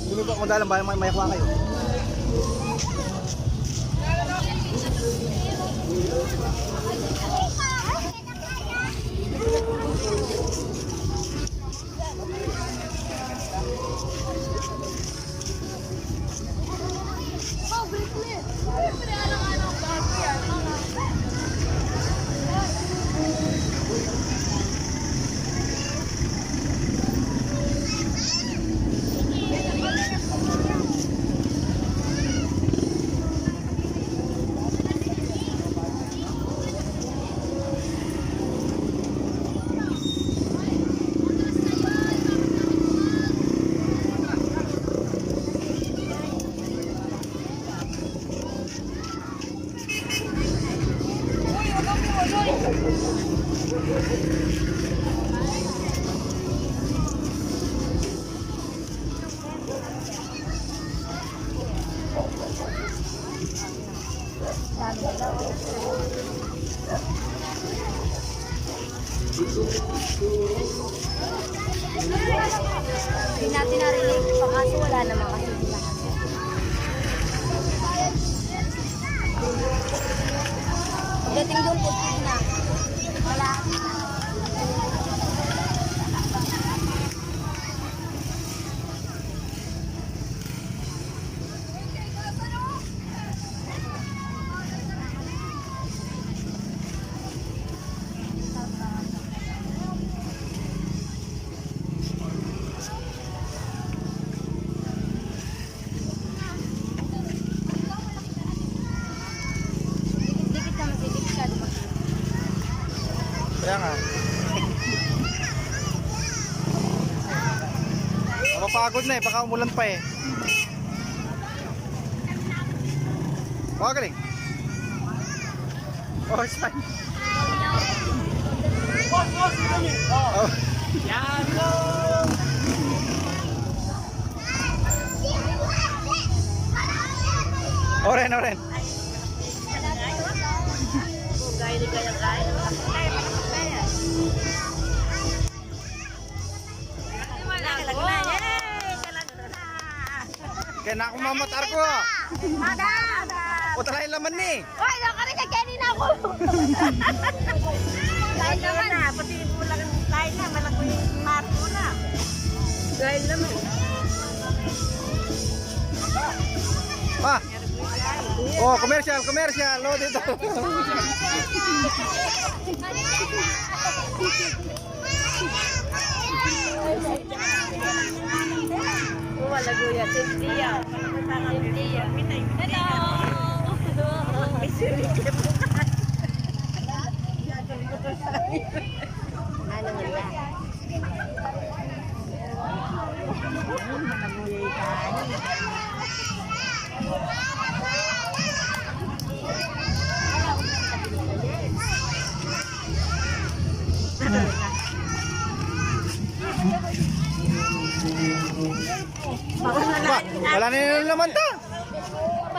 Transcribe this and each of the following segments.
Hindi ko kung dalang bayan may kuha kayo. Hindi natin narinig pa kaso wala naman kasi sila. Pagdating doon po na. Wala. Kaya nga. Mapapagod na eh, baka umulan pa eh. Galing. Oh, it's fine. Oh. Yan go! Oren. Kaya na akong mamatar ko ah. O talagang laman ni. Hoy, nakarin ka kanina ako. Dahil naman na, pati bulang tayo na, malaki yung marko na. Dahil naman. Pa. Oh, commercial. Oh, dito. Wala guya, Cynthia. Hello. Ano nga? Wala na yung laman ta.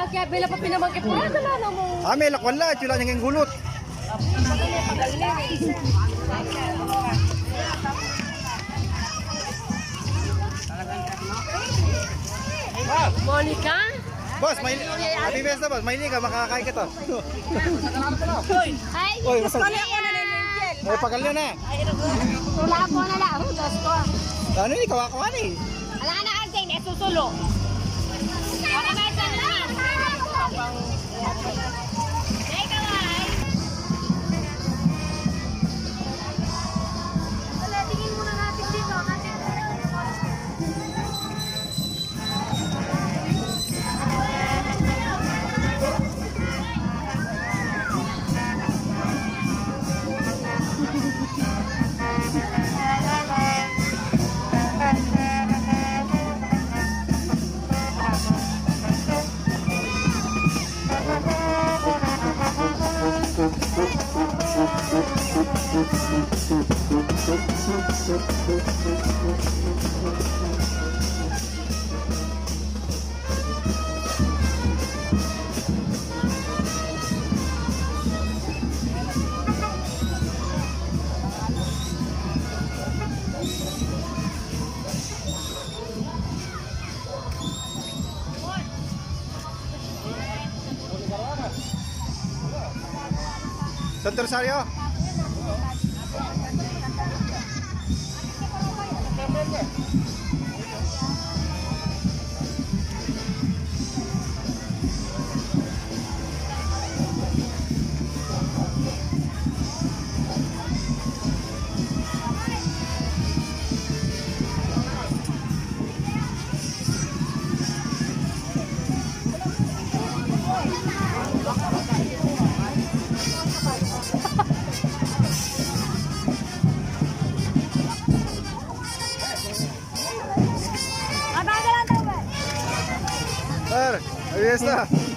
Kaya bila pa pinamangkit mo, wala mo. Ah, may lakwan la. Chula niyang gulot. Monica? Boss, happy fiesta boss. Mahilig ka, makakakain ka to. Ay, Oy, masal. pala ko na ninjel. May pagalyo na. Wala po na lang. Dos ko. Ano ni, kawakuha ni. Wala na kasi, susulo. Ako na sa lang. Ay, kaway. Wala, tingin muna natin dito. Santo Rosario. Sir, ayos na.